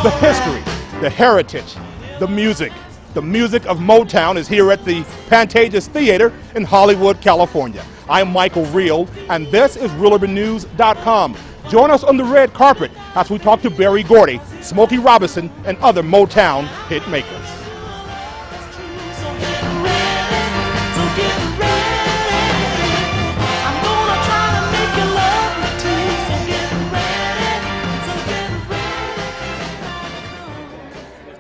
The history, the heritage, the music of Motown is here at the Pantages Theatre in Hollywood, California. I'm Michael Reel, and this is ReelUrbanNews.com. Join us on the red carpet as we talk to Berry Gordy, Smokey Robinson, and other Motown hit makers.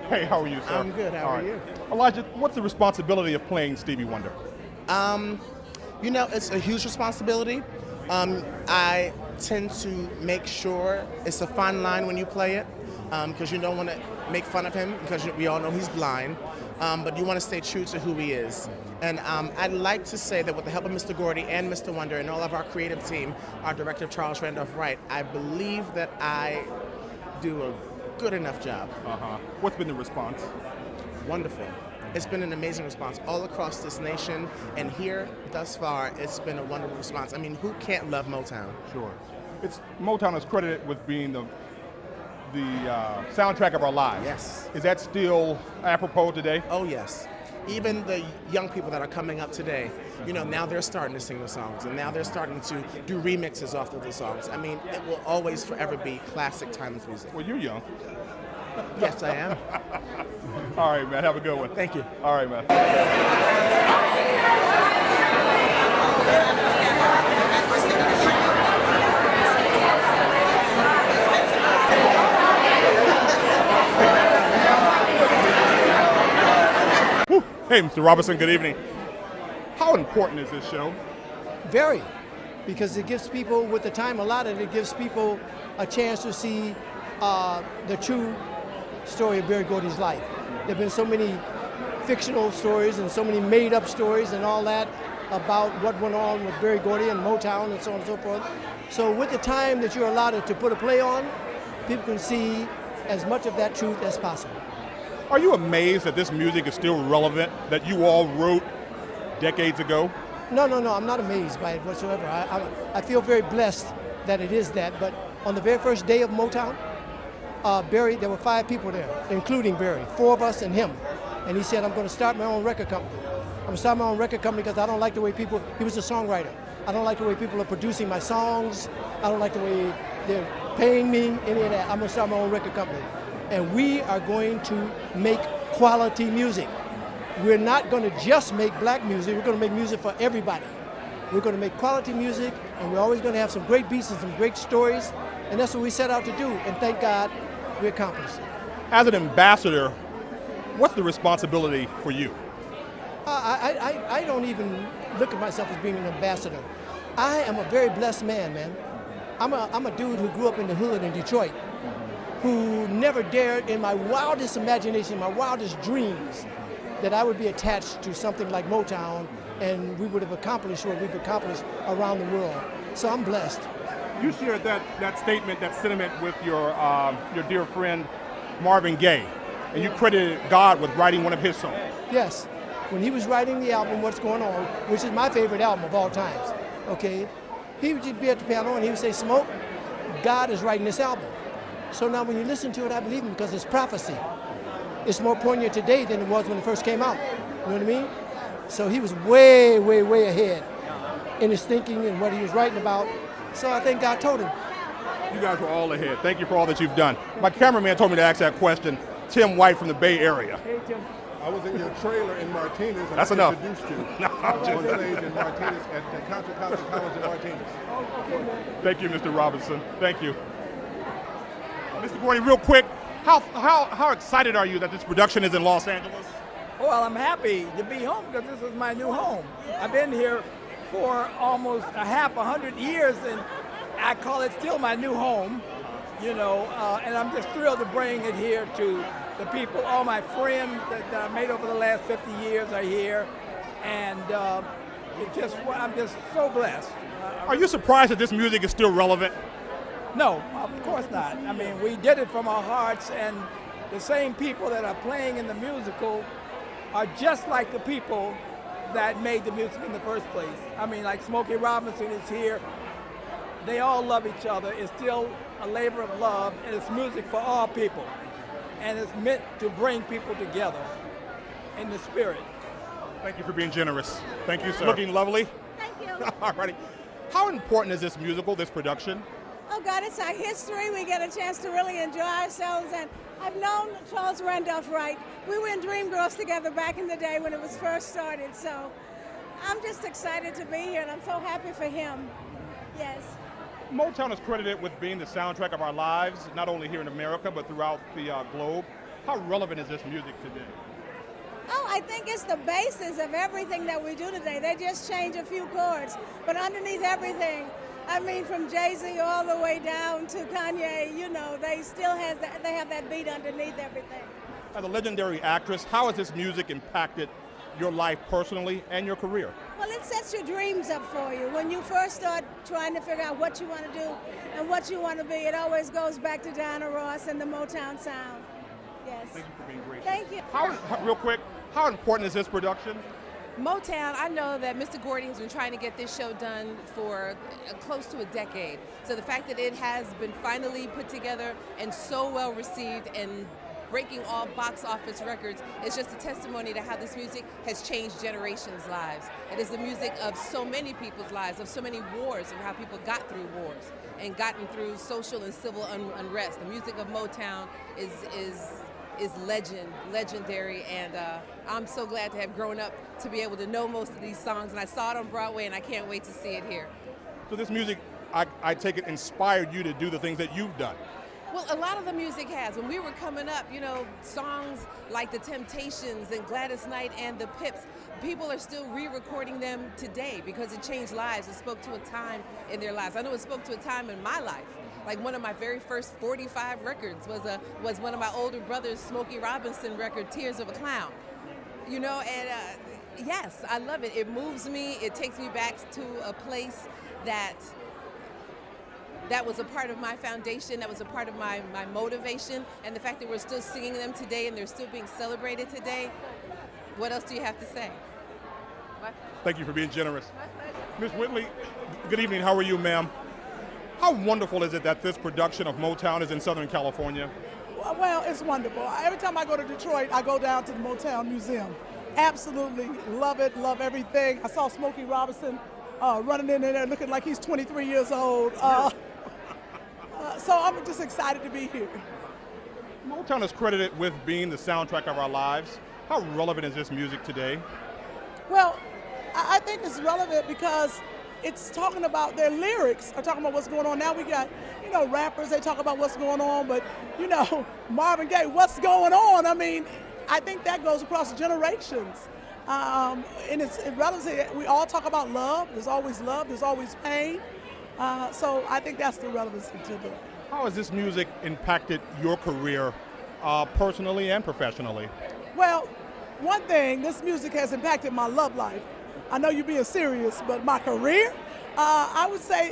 Hey, how are you, sir? I'm good. How are you? Elijah, what's the responsibility of playing Stevie Wonder? You know, it's a huge responsibility. I tend to make sure it's a fine line when you play it, because you don't want to make fun of him, because we all know he's blind, but you want to stay true to who he is. And I'd like to say that with the help of Mr. Gordy and Mr. Wonder and all of our creative team, our director Charles Randolph Wright, I believe that I do a good enough job. What's been the response? Wonderful. It's been an amazing response all across this nation, and here, thus far, it's been a wonderful response. I mean, who can't love Motown? Sure. Motown is credited with being the soundtrack of our lives. Yes. Is that still apropos today? Oh, yes. Even the young people that are coming up today, you know, now they're starting to sing the songs, and now they're starting to do remixes off of the songs. I mean, it will always forever be classic timeless music. Well, you're young. Yes, I am. All right, man. Have a good one. Thank you. All right, man. Whew. Hey, Mr. Robinson, good evening. How important is this show? Very, because it gives people, with the time allotted, it gives people a chance to see the true story of Berry Gordy's life. There have been so many fictional stories and so many made-up stories and all that about what went on with Berry Gordy and Motown and so on and so forth. So with the time that you're allotted to put a play on, people can see as much of that truth as possible. Are you amazed that this music is still relevant, that you all wrote decades ago? No, I'm not amazed by it whatsoever. I feel very blessed that it is that, but on the very first day of Motown, Berry, there were 5 people there, including Berry, 4 of us and him. And he said, I'm going to start my own record company. I'm going to start my own record company because I don't like the way people, he was a songwriter. I don't like the way people are producing my songs. I don't like the way they're paying me, any of that. I'm going to start my own record company. And we are going to make quality music. We're not going to just make black music, we're going to make music for everybody. We're going to make quality music, and we're always going to have some great beats and some great stories, and that's what we set out to do, and thank God we accomplished it. As an ambassador, what's the responsibility for you? I don't even look at myself as being an ambassador. I am a very blessed man. I'm a dude who grew up in the hood in Detroit, who never dared in my wildest imagination, my wildest dreams, that I would be attached to something like Motown and we would have accomplished what we've accomplished around the world. So I'm blessed. You shared that statement, that sentiment with your dear friend Marvin Gaye, and you credited God with writing one of his songs. Yes, when he was writing the album What's Going On, which is my favorite album of all times, okay, he would just be at the piano and he would say, Smoke, God is writing this album. So now when you listen to it, I believe him because it's prophecy. It's more poignant today than it was when it first came out. You know what I mean? So he was way, way, way ahead in his thinking and what he was writing about. So I think God told him. You guys were all ahead. Thank you for all that you've done. My cameraman told me to ask that question. Tim White from the Bay Area. Hey, Tim. I was in your trailer in Martinez, and That's I enough. introduced you. No, on stage in Martinez at the Contra Costa College in Martinez. Thank you, Mr. Robinson. Thank you. Mr. Gordy, real quick, how excited are you that this production is in Los Angeles? Well, I'm happy to be home because this is my new home. I've been here for almost a 100 years, and I call it still my new home, you know, and I'm just thrilled to bring it here to the people. All my friends that I made over the last 50 years are here, and I'm just so blessed. Are you surprised that this music is still relevant? No, of course not. I mean, we did it from our hearts, and the same people that are playing in the musical are just like the people that made the music in the first place. I mean, like Smokey Robinson is here. They all love each other. It's still a labor of love, and it's music for all people. and it's meant to bring people together in the spirit. Thank you for being generous. Thank you, sir. Looking lovely. Thank you. All righty. How important is this musical, this production? Oh God, it's our history. We get a chance to really enjoy ourselves, and I've known Charles Randolph Wright. We were in Dreamgirls together back in the day when it was first started, so I'm just excited to be here, and I'm so happy for him. Yes. Motown is credited with being the soundtrack of our lives, not only here in America, but throughout the globe. How relevant is this music today? Oh, I think it's the basis of everything that we do today. They just change a few chords, but underneath everything, I mean, from Jay-Z all the way down to Kanye, you know, they still have that beat underneath everything. As a legendary actress, how has this music impacted your life personally and your career? Well, it sets your dreams up for you. When you first start trying to figure out what you want to do and what you want to be, it always goes back to Diana Ross and the Motown sound. Yes. Thank you for being gracious. Thank you. Real quick, how important is this production? Motown, I know that Mr. Gordy has been trying to get this show done for close to a decade. So the fact that it has been finally put together and so well received and breaking all box office records is just a testimony to how this music has changed generations' lives. It is the music of so many people's lives, of so many wars, and how people got through wars and gotten through social and civil unrest. The music of Motown is legendary, and I'm so glad to have grown up to be able to know most of these songs, and I saw it on Broadway, and I can't wait to see it here. So this music, I take it, inspired you to do the things that you've done. Well, a lot of the music has. When we were coming up, you know, songs like The Temptations and Gladys Knight and The Pips, people are still re-recording them today because it changed lives. It spoke to a time in their lives. I know it spoke to a time in my life. Like one of my very first 45 records was one of my older brother's Smokey Robinson record, Tears of a Clown. You know, and yes, I love it. It moves me. It takes me back to a place that was a part of my foundation, that was a part of my motivation, and the fact that we're still singing them today and they're still being celebrated today, what else do you have to say? Thank you for being generous. Ms. Whitley, good evening. How are you, ma'am? How wonderful is it that this production of Motown is in Southern California? Well, it's wonderful. Every time I go to Detroit, I go down to the Motown Museum. Absolutely love it, love everything. I saw Smokey Robinson running in there looking like he's 23 years old. So I'm just excited to be here. Motown is credited with being the soundtrack of our lives. How relevant is this music today? Well, I think it's relevant because it's talking about their lyrics are talking about what's going on. Now we got, you know, rappers, they talk about what's going on, but, you know, Marvin Gaye, what's going on? I mean, I think that goes across generations. And it's relevant. We all talk about love. There's always pain. So I think that's the relevancy to it. How has this music impacted your career personally and professionally? Well, one thing, this music has impacted my love life. I know you're being serious, but my career, I would say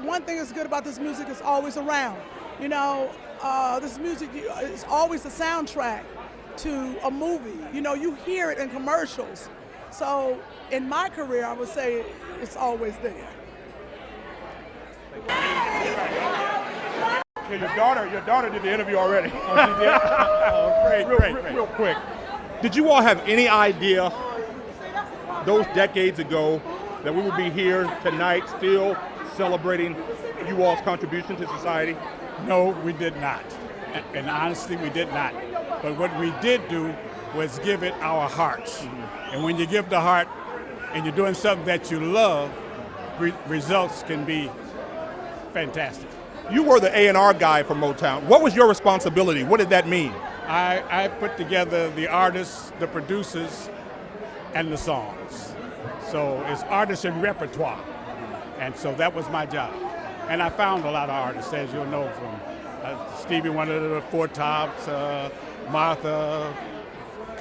one thing that's good about this music is always around. You know, this music is always a soundtrack to a movie. You know, you hear it in commercials. So in my career, I would say it's always there. Okay, your daughter did the interview already. Oh, she did? Oh, great. Real quick, did you all have any idea those decades ago that we would be here tonight still celebrating you all's contribution to society? No, we did not. And honestly, we did not. But what we did do was give it our hearts. Mm-hmm. And when you give the heart and you're doing something that you love, results can be fantastic. You were the A&R guy for Motown. What was your responsibility? What did that mean? I put together the artists, the producers, and the songs. So it's artists and repertoire. And so that was my job. And I found a lot of artists, as you'll know, from Stevie Wonder, the Four Tops, Martha,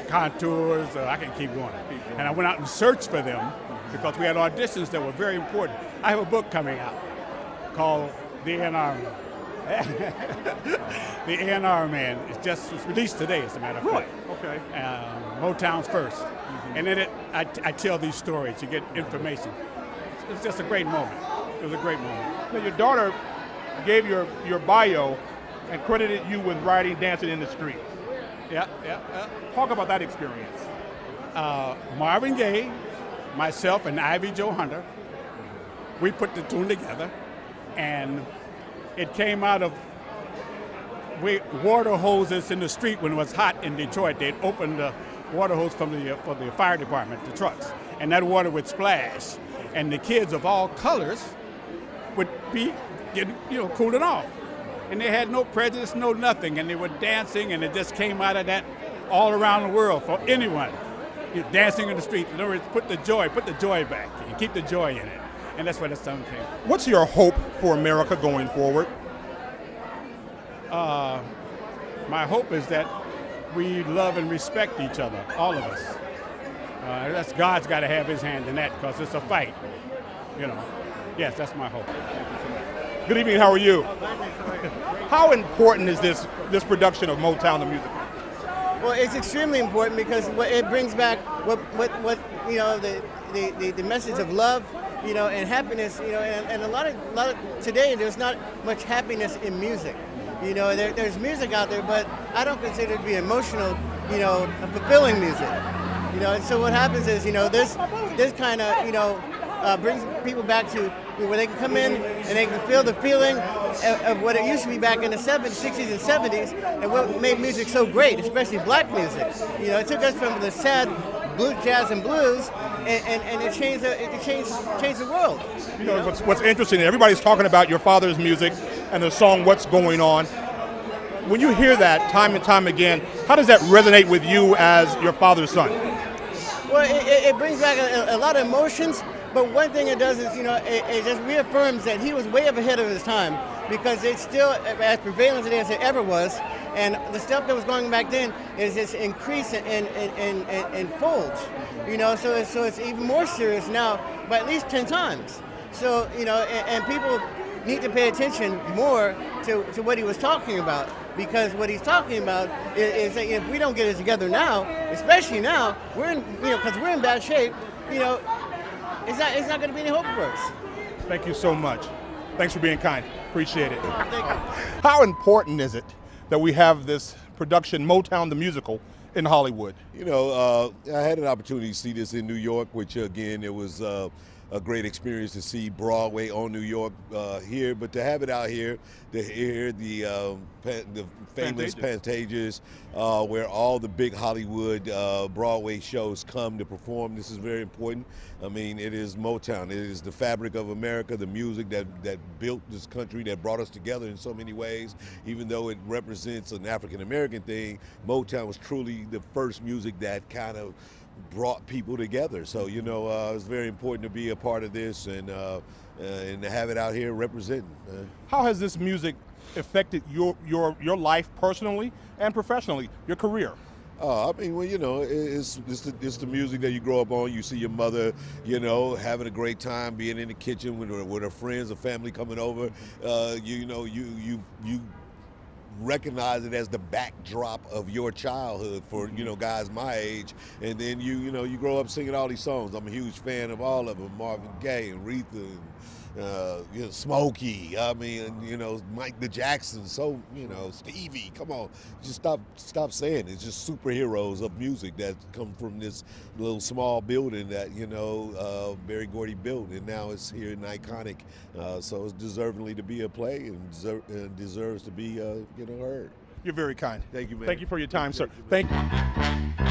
Contours, I can keep going. And I went out and searched for them because we had auditions that were very important. I have a book coming out called The A&R Man. The A&R Man. It's released today, as a matter of fact. Okay. Motown's first. Mm-hmm. And in it, I tell these stories. You get information. It's just a great moment. It was a great moment. Now, your daughter gave your bio and credited you with writing Dancing in the Street. Yeah. Talk about that experience. Marvin Gaye, myself, and Ivy Joe Hunter, we put the tune together, and it came out of water hoses in the street when it was hot in Detroit. They'd open the water hose for the fire department, the trucks, and that water would splash, and the kids of all colors would be getting, cooling off, and they had no prejudice, no nothing, and they were dancing, and it just came out of that all around the world for anyone. Dancing in the street. In other words, put the joy back, and keep the joy in it, and that's where the song came. What's your hope for America going forward? My hope is that we love and respect each other, all of us. That's God's got to have his hand in that, because it's a fight. Yes, that's my hope. Good evening. How are you? How important is this production of Motown the Musical? Well, it's extremely important because it brings back the message of love, and happiness, and a lot of today there's not much happiness in music. There's music out there, but I don't consider it to be emotional, fulfilling music. And so what happens is, this kind of, brings people back to where they can come in and they can feel the feeling of what it used to be back in the 60s and 70s, and what made music so great, especially black music. It took us from the sad jazz and blues, and it changed the world. What's interesting, everybody's talking about your father's music and the song What's Going On. When you hear that time and time again, how does that resonate with you as your father's son? Well, it brings back a lot of emotions, but one thing it does is, it just reaffirms that he was way up ahead of his time, because it's still as prevalent today as it ever was, and the stuff that was going back then is just increased in folds, so it's even more serious now by at least 10 times. So, and people need to pay attention more to what he was talking about, because what he's talking about is that if we don't get it together now, especially now, because we're in bad shape, it's not going to be any hope for us. Thank you so much. Thanks for being kind. Appreciate it. Thank you. How important is it that we have this production, Motown the Musical, in Hollywood? I had an opportunity to see this in New York, which again, it was a great experience to see Broadway on New York here, but to have it out here, to hear the famous Pantages, where all the big Hollywood Broadway shows come to perform. This is very important. I mean, it is Motown. It is the fabric of America, the music that built this country, that brought us together in so many ways. Even though it represents an African-American thing, Motown was truly the first music that kind of brought people together. So, it's very important to be a part of this and to have it out here representing. How has this music affected your life personally and professionally, your career? I mean, well, it's the music that you grow up on. You see your mother, having a great time, being in the kitchen with her friends or family coming over. You recognize it as the backdrop of your childhood for guys my age, and then you grow up singing all these songs. I'm a huge fan of all of them: Marvin Gaye and Aretha and Smokey. I mean, Mike the Jackson. So Stevie. Come on, just stop saying it. It's just superheroes of music that come from this little small building that Berry Gordy built, and now it's here in Iconic. So it's deservingly to be a play and deserves to be heard. You're very kind. Thank you, man. Thank you for your time, sir. Thank you.